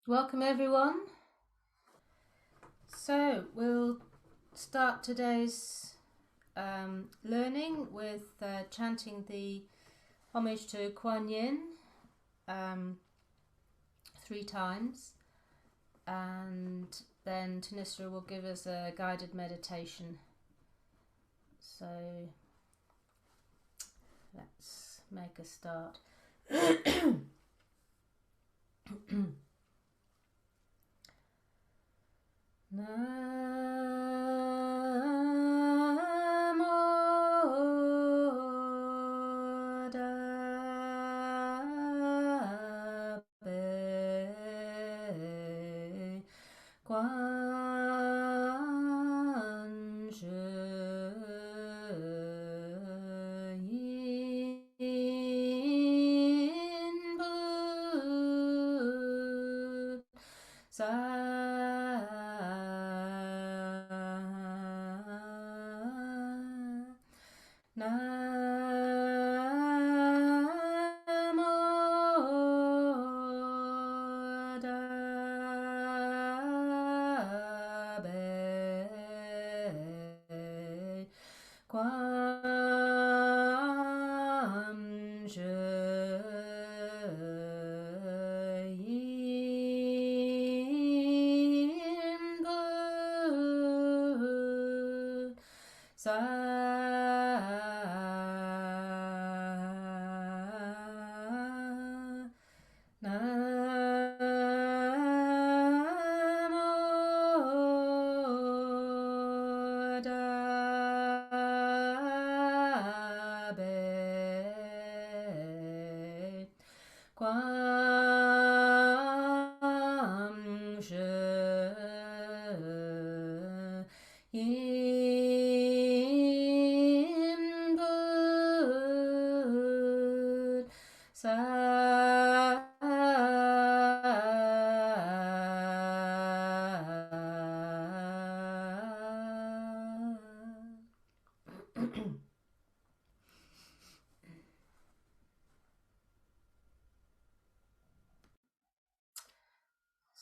Welcome everyone. So we'll start today's learning with chanting the homage to Kuan Yin 3 times, and then Thanissara will give us a guided meditation. So let's make a start.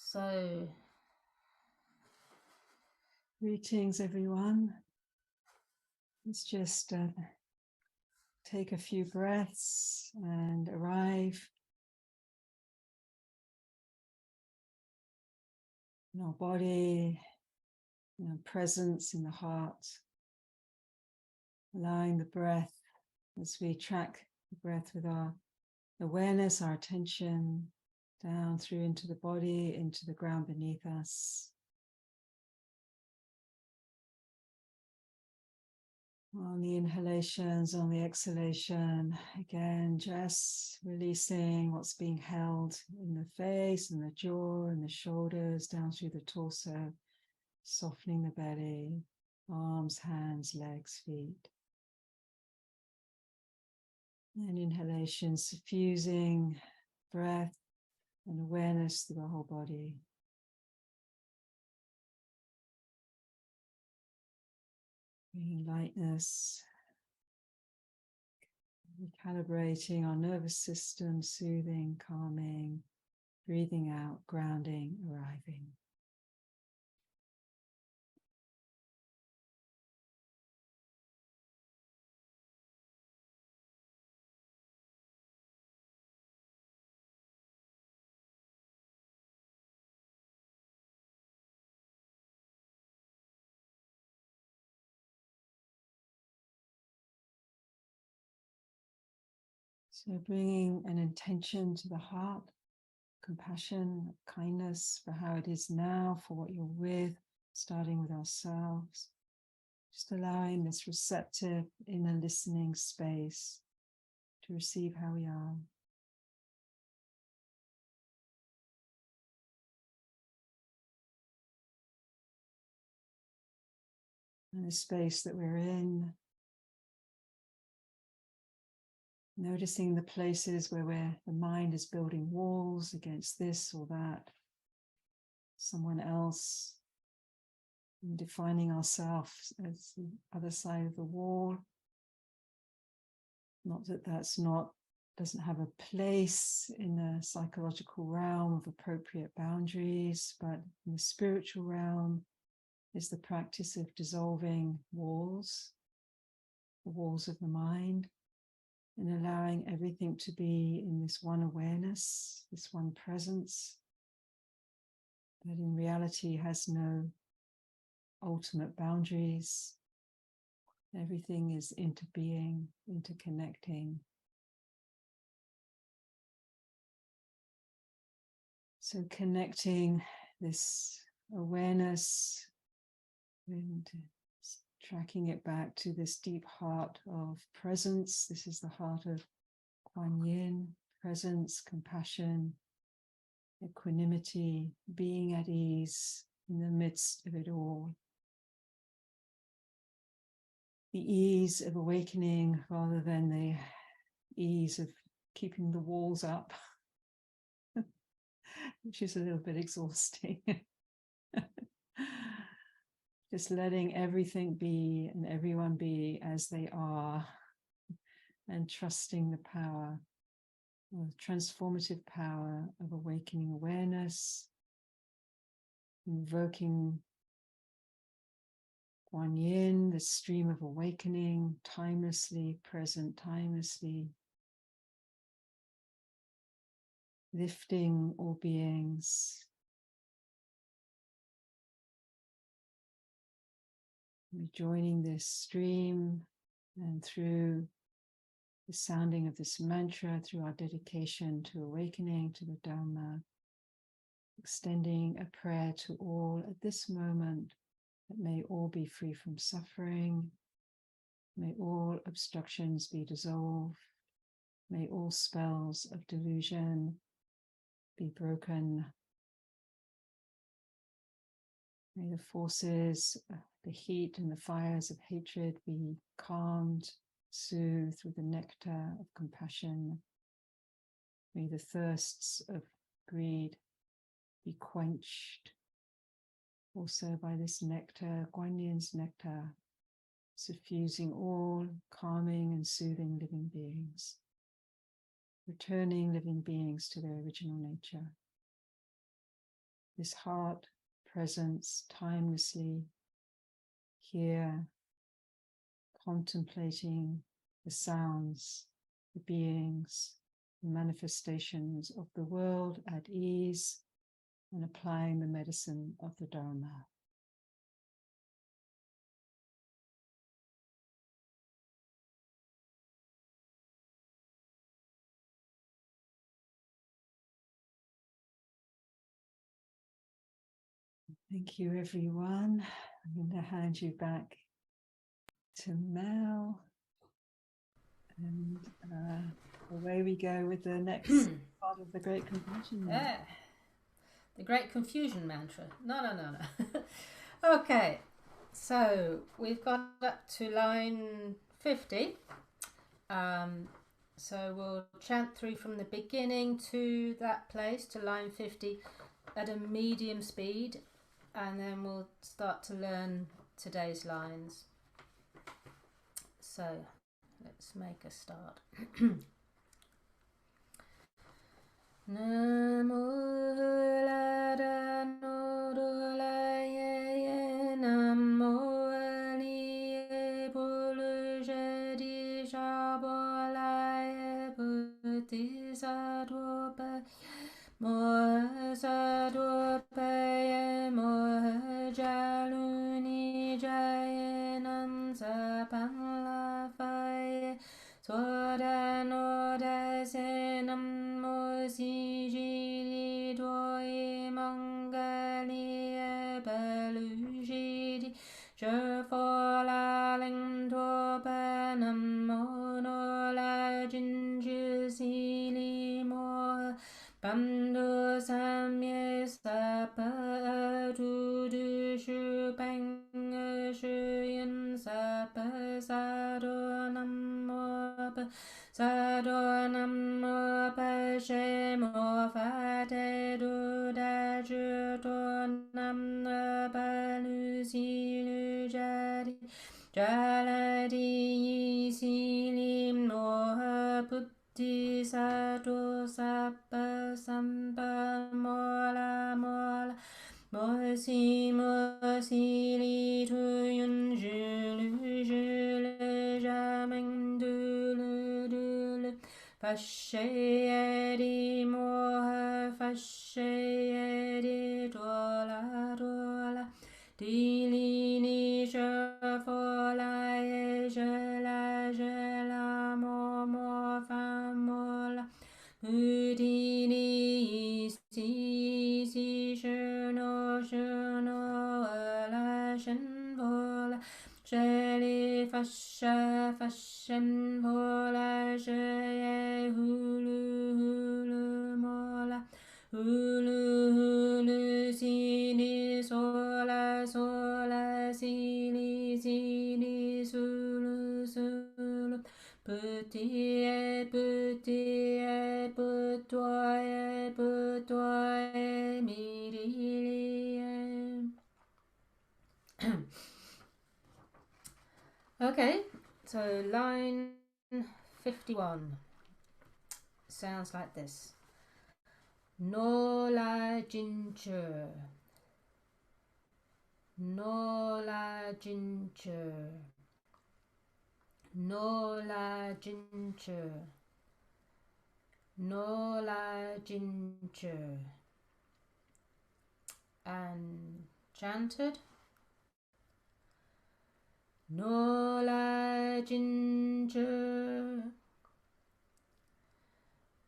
So, greetings, everyone. Let's just take a few breaths and arrive in our body, in our presence in the heart, allowing the breath as we track the breath with our awareness, our attention down through into the body, into the ground beneath us. On the inhalations, on the exhalation, again, just releasing what's being held in the face and the jaw and the shoulders, down through the torso, softening the belly, arms, hands, legs, feet. And inhalation, suffusing breath and awareness through the whole body. Bringing lightness, recalibrating our nervous system, soothing, calming, breathing out, grounding, arriving. So bringing an intention to the heart, compassion, kindness for how it is now, for what you're with, starting with ourselves. Just allowing this receptive inner listening space to receive how we are. And the space that we're in, noticing the places where the mind is building walls against this or that, someone else, and defining ourselves as the other side of the wall. Not that that's not doesn't have a place in the psychological realm of appropriate boundaries, but in the spiritual realm is the practice of dissolving walls, the walls of the mind, and allowing everything to be in this one awareness, this one presence, that in reality has no ultimate boundaries. Everything is interbeing, interconnecting. So connecting this awareness and tracking it back to this deep heart of presence. This is the heart of Kuan Yin, presence, compassion, equanimity, being at ease in the midst of it all. The ease of awakening rather than the ease of keeping the walls up, which is a little bit exhausting. Just letting everything be and everyone be as they are, and trusting the power, the transformative power of awakening awareness, invoking Kuan Yin, the stream of awakening, timelessly present, timelessly lifting all beings. Rejoining this stream, and through the sounding of this mantra, through our dedication to awakening to the Dharma, extending a prayer to all at this moment, that may all be free from suffering, may all obstructions be dissolved, may all spells of delusion be broken, may the forces, the heat and the fires of hatred be calmed, soothed with the nectar of compassion. May the thirsts of greed be quenched also by this nectar, Kuan Yin's nectar, suffusing all, calming and soothing living beings, returning living beings to their original nature. This heart presence timelessly here, contemplating the sounds, the beings, the manifestations of the world at ease, and applying the medicine of the Dharma. Thank you, everyone. I'm going to hand you back to Mel, and away we go with the next part of the Great Compassion. Yeah. The Great Confusion Mantra. No. Okay, so we've got up to line 50. So we'll chant through from the beginning to that place, to line 50, at a medium speed, and then we'll start to learn today's lines. So let's make a start. Namo Ladano Dolaye Namo Aliye Bulujadi Shabolaye Bodhisattva Mohasattva Mohajaluni Jayanam Sapalafaye Swadano Dasenam Mosijili Doi Mangalia Balujidi Jerfola Lingtopanam Monola Jinjusili Moha Bando Samye Sapa Dudu Shupang Shuyan Sapa Sadonam Mopa Sadonam Mopa Shemo Fate Duda Jutonam Balusilu Jadi Jaladi Silim Moha Buddhisa Mo si li tu yun je le jamen du le fa she di mo fa she di do la di li ni je fo la ye je la mo fa mo la di ni si je no la shen vo la je li fa shen vo la je ye hulu mo la hulu si ni so la si ni sulu petit putoye midi. Okay, so line 51 sounds like this. No la ginger, no la ginger, no la ginger, no la ginger. And chanted. No la ginger,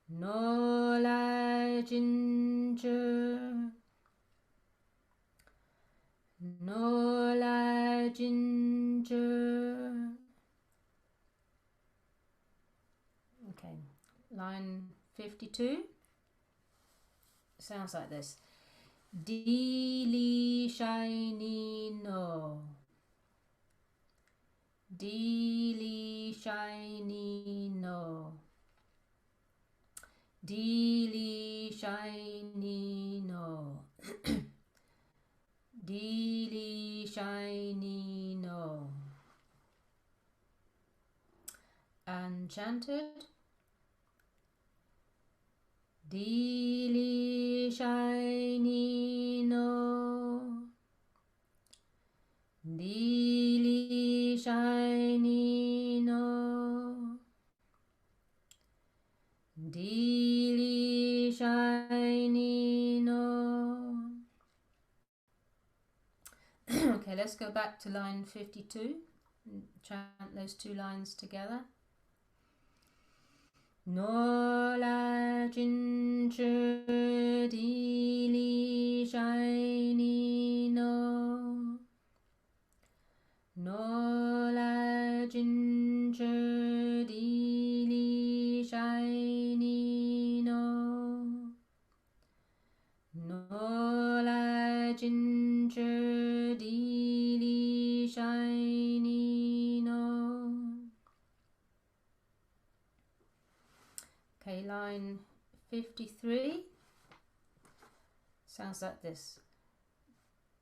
no la ginger, no la ginger. Okay, line 52 sounds like this. Di shiny no. Di shiny no. Di shiny no. Di shiny no. And chanted. Di shiny no. Di shiny no. Di shiny no. Okay, let's go back to line 52 and chant those two lines together. No la ginger di shiny no. No la ginger di shiny no. No la ginger di shiny no. Okay, line 53 sounds like this.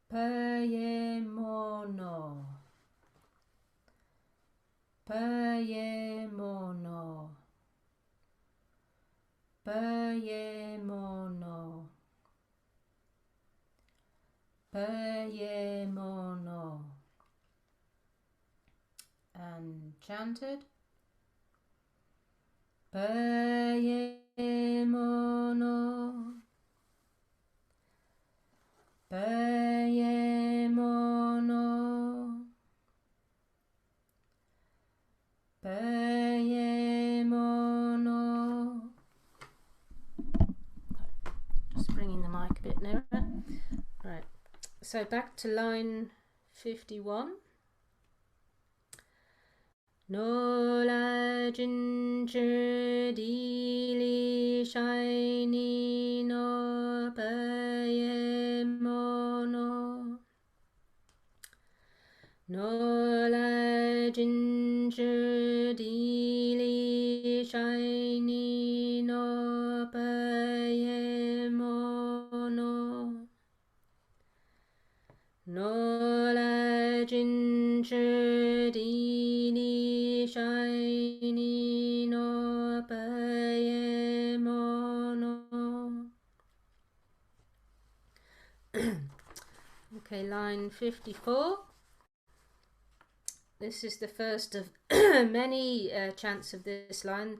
Paye mono. Paye mono. Paye mono. Paye mono. And chanted. Paye mono. Paye mono. Paye mono. Just bringing the mic a bit nearer. Right. So back to line 51. No la ginger di shiny no paye mono. No la ginger di shiny no paye mono. No la ginger di shiny no paye mono. Okay, line 54. This is the first of many chants of this line.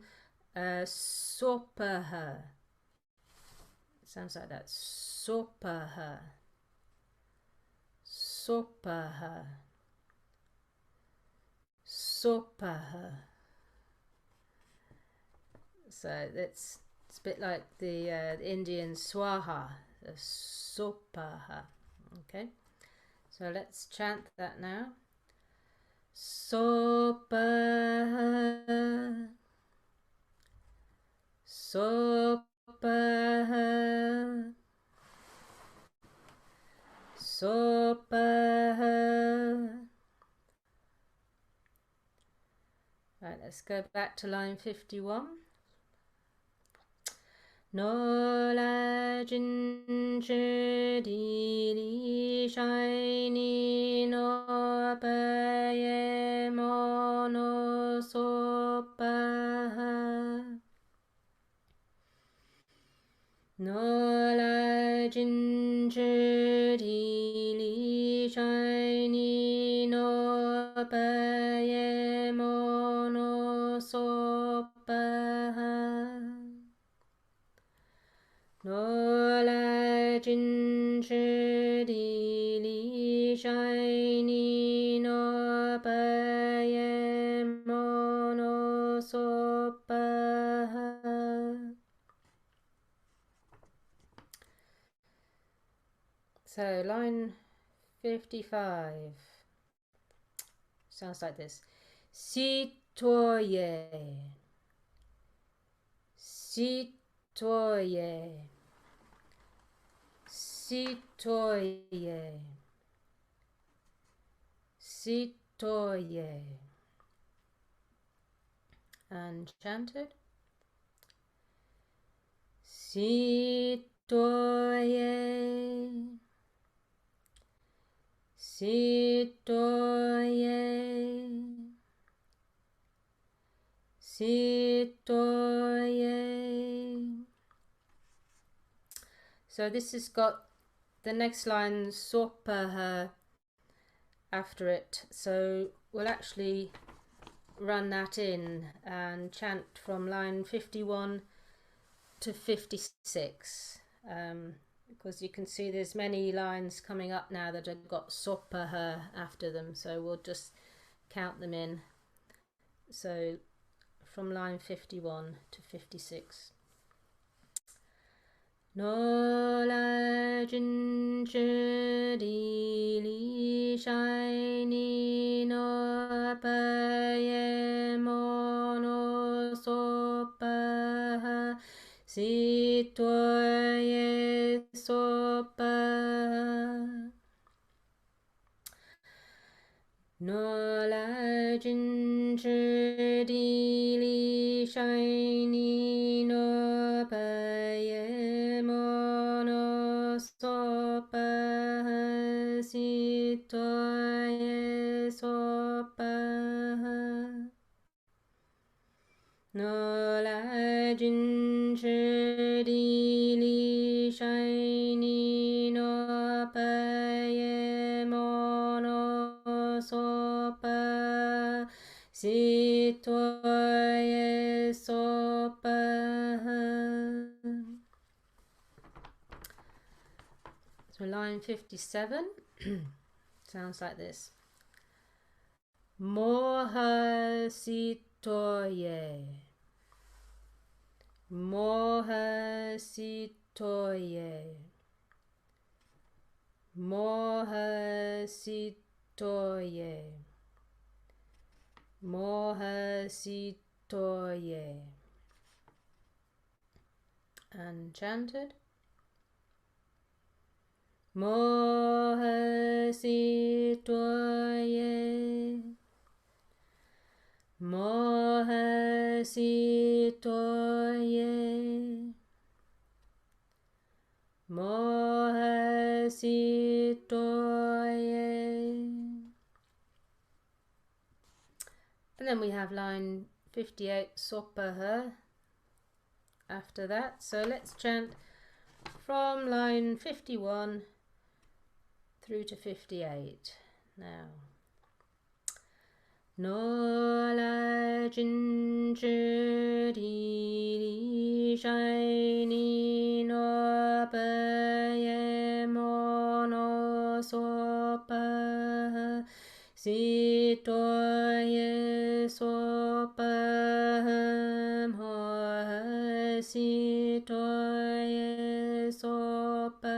Sopaha. Sounds like that. Sopaha. Sopaha. Sopaha. So it's a bit like the Indian swaha. Sopaha. Okay. So let's chant that now. Sopaha. Sopaha. Sopaha. Right, let's go back to line 51. No la jin chi di li shai ni no pa ye mo no so pa. No la jin chi di li shai ni no pa ye mo no so pa. No la jin chi di li shai ni no pa ye mo no so pa. So line 55 sounds like this. Citoye. Citoye. Citoye. Citoye. And chanted. Citoye. Citoye. Citoye. So this has got the next line sopaha after it. So we'll actually run that in and chant from line 51 to 56. Because you can see there's many lines coming up now that have got sopaha after them, so we'll just count them in. So from line 51 to 56. No la jin chi di li shai ni no pa ye mo no so pa. Citoye sopa. No la jin chi di li shai ni no pa ye mo no so pa. Citoye sopa. No la jin chi di li shai ni no pa ye mo no so pa. Citoye sopa. So line 57 sounds like this. Moha citoye. Moha citoye. Moha citoye. Moha citoye. And chanted. Moha citoye. Moha citoye. Moha citoye. And then we have line 58 sopaha after that. So let's chant from line 51 through to 58 now. No la jin zhi di li shai ni no pa ye mo no so pa si to ye so pa mo si to ye so pa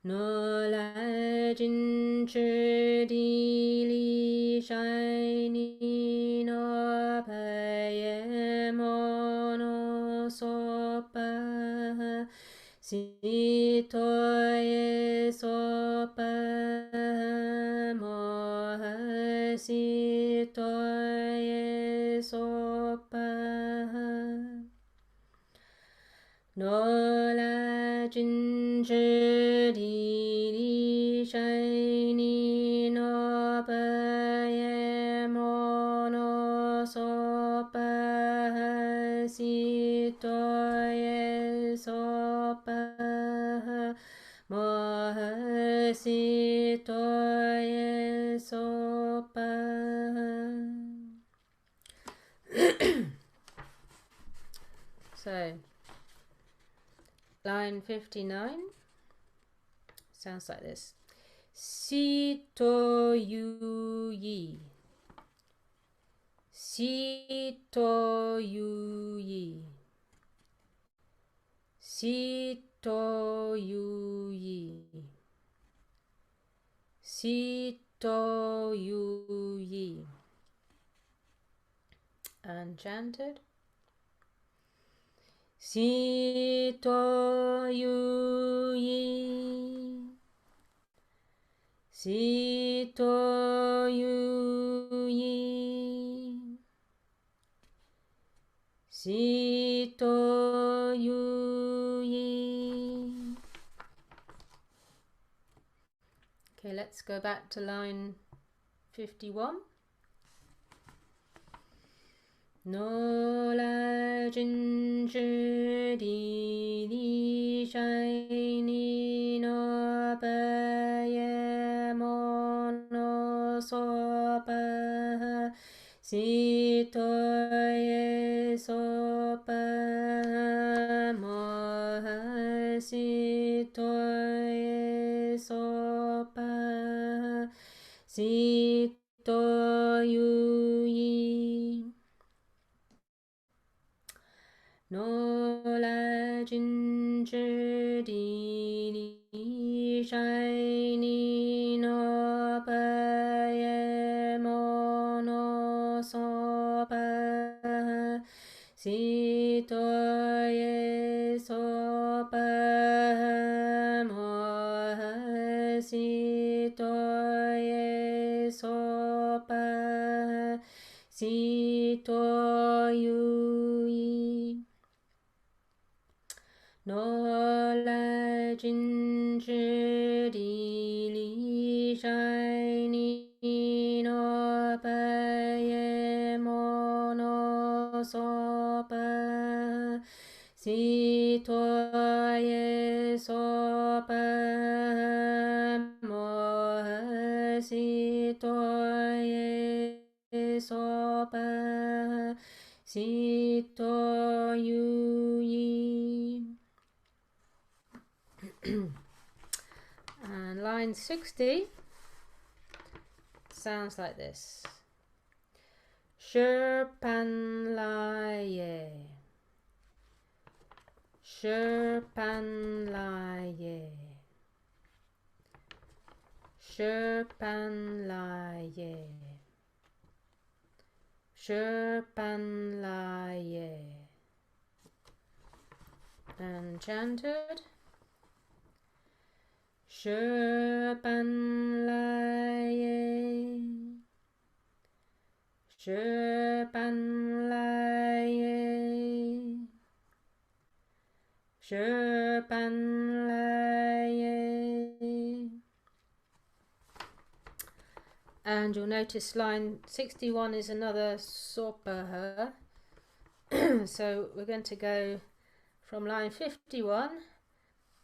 no la jin zhi di li shai ni no pa ye mo no so pa si to ye so pa mo si to ye so pa no la jin zhi di li shai ni no pa ye mo no so pa si to ye so pa mo si to ye so pa. So line 59 sounds like this. Si to yu yi. Si to yu yi. Si to yu yi. Si to yu yi. And chanted. Si to yu yi. Si to yu yi. Si to yu yi. Okay, let's go back to line 51. No la jin zhi di li shai ni no pa ye mo no so pa si to ye so pa mo si to ye so pa si to yu yi. No la jin zhi di li shai ni no pa ye mo no so pa si to ye so pa mo si to ye so pa si to yu yi. No la jin zhi di li shai ni no pa ye mo no so pa si to ye so pa mo si to ye so pa si to yu yi. And line 60 sounds like this. Shi pan lai ye. Shi pan lai ye. Shi pan lai ye. Shi pan lai ye. And chanted. Shi pan lai ye. Shi pan lai ye. Shi pan lai ye. And you'll notice line 61 is another sopa her. So we're going to go from line 51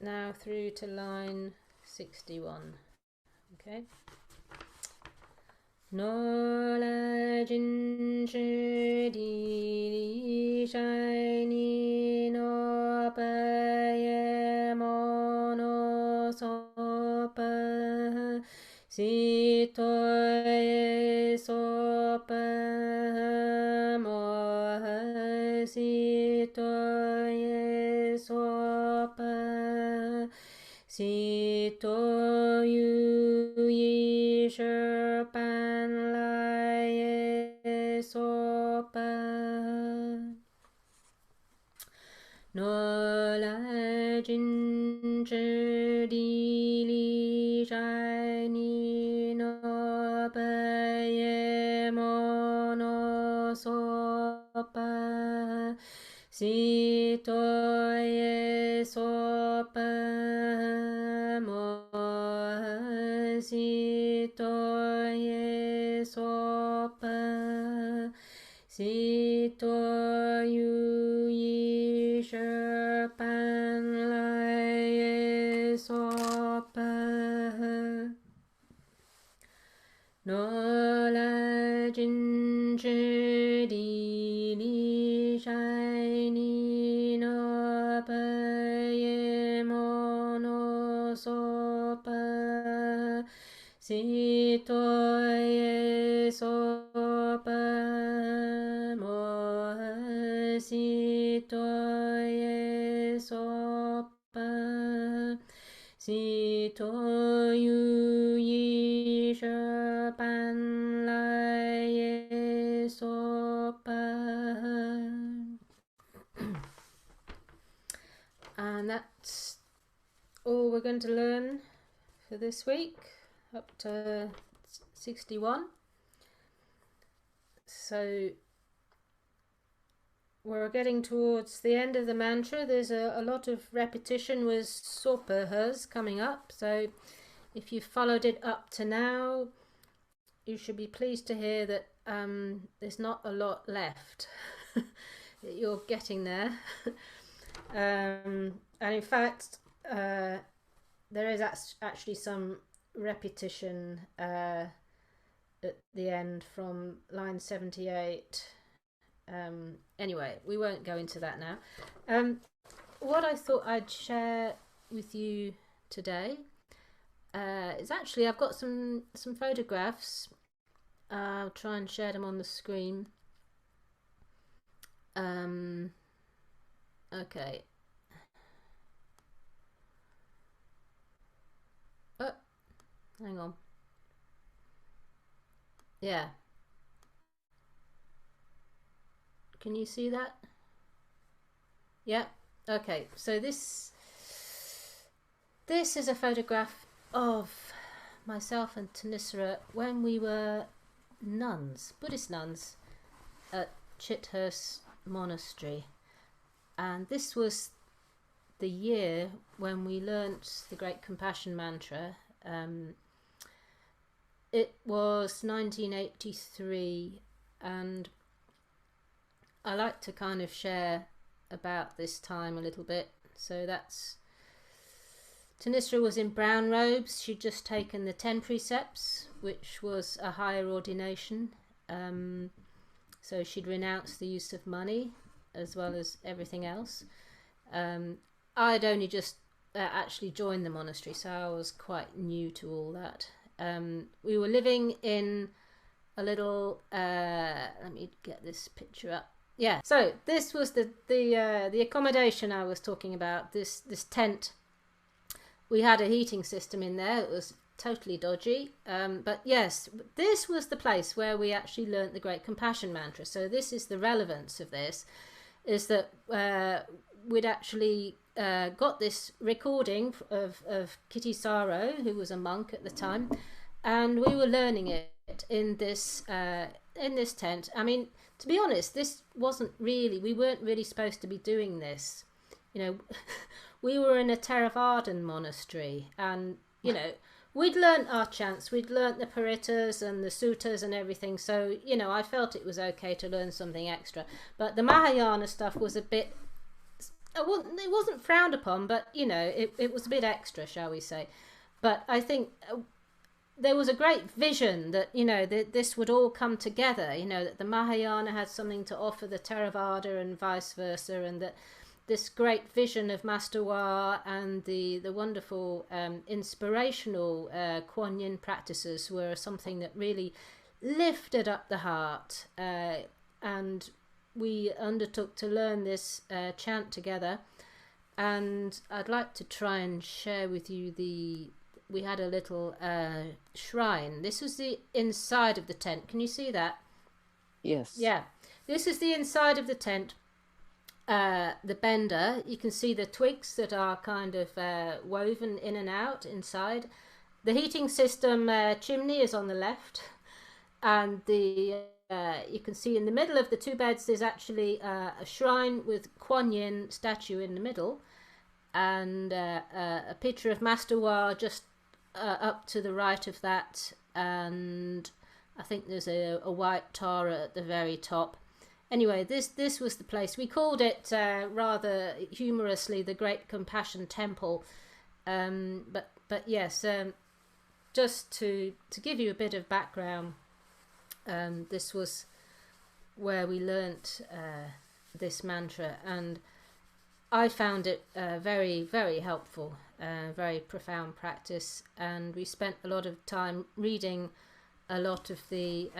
now through to line 61. Okay. Knowledge in Shri Shiny no Paye Mono Sopa Sitoye Sopa Moha Sitoye Sopa Sito Yu Yi Sherpan Lai Sopa Knowledge in Chedi Li Shiny no Paye Mono Sopa Sitoye Sopa Moha Sitoye Sopa Sito Yu Yi Sherpan Lai Sopa Knowledge in Chedi Li Shiny no Paye Mono Sopa Sitoye Sopa Moha Sitoye Sopa Sito Yu Yi Sherpan Lai Sopa. And that's all we're going to learn for this week, up to 61. So we're getting towards the end of the mantra. There's a lot of repetition with sopahas coming up, so if you followed it up to now, you should be pleased to hear that there's not a lot left. That you're getting there. And in fact, there is actually some repetition at the end from line 78. Anyway, we won't go into that now. What I thought I'd share with you today is actually I've got some photographs. I'll try and share them on the screen. Okay. Oh, hang on. Yeah. Can you see that? Yeah. Okay. So this is a photograph of myself and Thanissara when we were nuns, Buddhist nuns, at Chithurst Monastery, and this was the year when we learnt the Great Compassion Mantra. It was 1983, and I like to kind of share about this time a little bit. So that's Thanissara was in brown robes. She'd just taken the 10 precepts, which was a higher ordination. So she'd renounced the use of money as well as everything else. I'd only just actually joined the monastery, so I was quite new to all that. We were living in a little let me get this picture up. Yeah, so this was the accommodation I was talking about, this tent. We had a heating system in there. It was totally dodgy, but yes, this was the place where we actually learnt the Great Compassion Mantra. So this is the relevance of this, is that we'd actually got this recording of Kitty Saro, who was a monk at the time, and we were learning it in this tent. I mean, to be honest, this wasn't really, we weren't really supposed to be doing this. You know, we were in a Theravadan monastery, and, you know, we'd learnt our chants, we'd learnt the parittas and the suttas and everything, so, you know, I felt it was okay to learn something extra. But the Mahayana stuff was a bit it wasn't frowned upon, but it was a bit extra, shall we say. But I think there was a great vision that that this would all come together. That the Mahayana had something to offer the Theravada and vice versa, and that this great vision of Master Wa and the wonderful inspirational Kuan Yin practices were something that really lifted up the heart. And we undertook to learn this chant together. And I'd like to try and share with you we had a little shrine. This was the inside of the tent. Can you see that? Yes. Yeah. This is the inside of the tent. The bender, you can see the twigs that are kind of woven in and out inside. The heating system chimney is on the left, and you can see in the middle of the two beds there's actually a shrine with Kuan Yin statue in the middle, and a picture of Master Wa just up to the right of that, and I think there's a white Tara at the very top. Anyway, this was the place. We called it rather humorously the Great Compassion Temple, but yes, just to give you a bit of background, this was where we learnt this mantra, and I found it very, very helpful, very profound practice, and we spent a lot of time reading a lot of the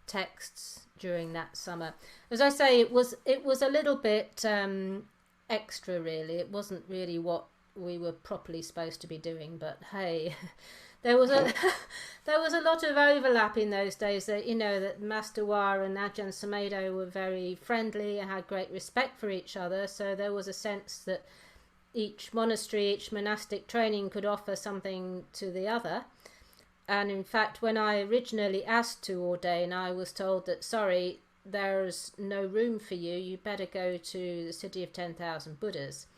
texts during that summer. As I say, it was a little bit extra, really. It wasn't really what we were properly supposed to be doing, but hey, there was a lot of overlap in those days. That that Master Wa and Ajahn Sumedho were very friendly and had great respect for each other, so there was a sense that each monastery, each monastic training could offer something to the other. And in fact, when I originally asked to ordain, I was told that, sorry, there's no room for you. You better go to the city of 10,000 Buddhas.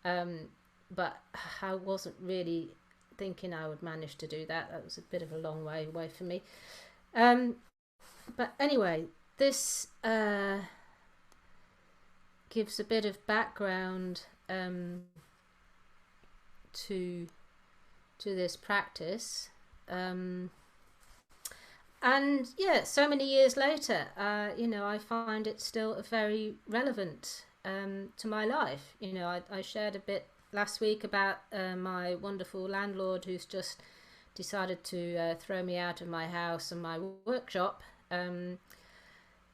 But I wasn't really thinking I would manage to do that. That was a bit of a long way away for me. But anyway, this gives a bit of background to this practice. And yeah, so many years later, I find it still very relevant to my life. I shared a bit last week about my wonderful landlord who's just decided to throw me out of my house and my workshop.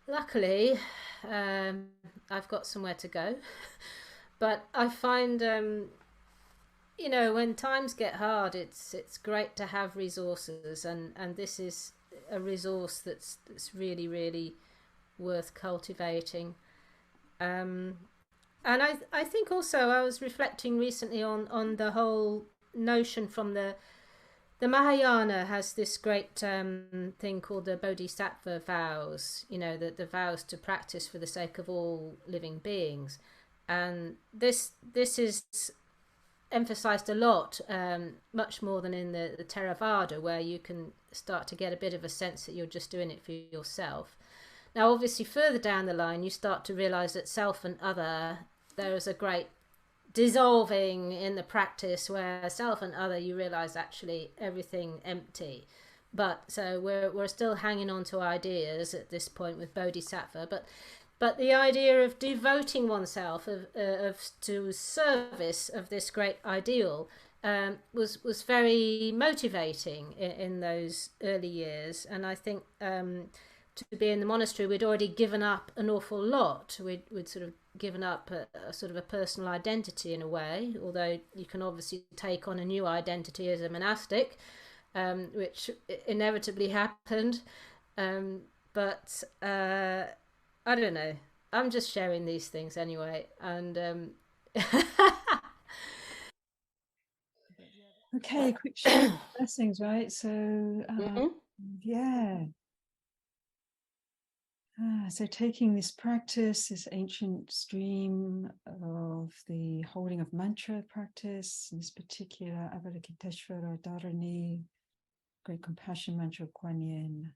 Luckily, I've got somewhere to go, but I find when times get hard, it's great to have resources, and this is a resource that's really, really worth cultivating. And I think also I was reflecting recently on the whole notion from the Mahayana has this great thing called the Bodhisattva vows, the vows to practice for the sake of all living beings. And this is emphasized a lot, much more than in the Theravada, where you can start to get a bit of a sense that you're just doing it for yourself. Now, obviously, further down the line, you start to realize that self and other, there is a great dissolving in the practice where self and other, you realize actually everything empty. But so we're still hanging on to ideas at this point with Bodhisattva, but the idea of devoting oneself to service of this great ideal was very motivating in those early years. And I think to be in the monastery, we'd already given up an awful lot. We'd sort of given up a sort of a personal identity in a way, although you can obviously take on a new identity as a monastic, which inevitably happened. But I don't know. I'm just sharing these things anyway. And Okay, quick share blessings, right? So yeah. So taking this practice, this ancient stream of the holding of mantra practice, in this particular Avalokiteshvara Dharani, great compassion mantra of Kuan Yin,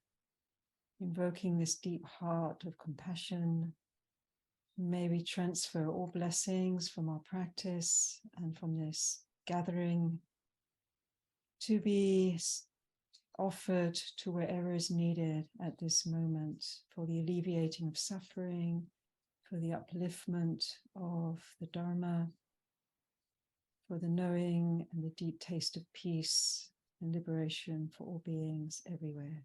invoking this deep heart of compassion May we transfer all blessings from our practice and from this gathering to be offered to wherever is needed at this moment for the alleviating of suffering, for the upliftment of the Dharma, for the knowing and the deep taste of peace and liberation for all beings everywhere.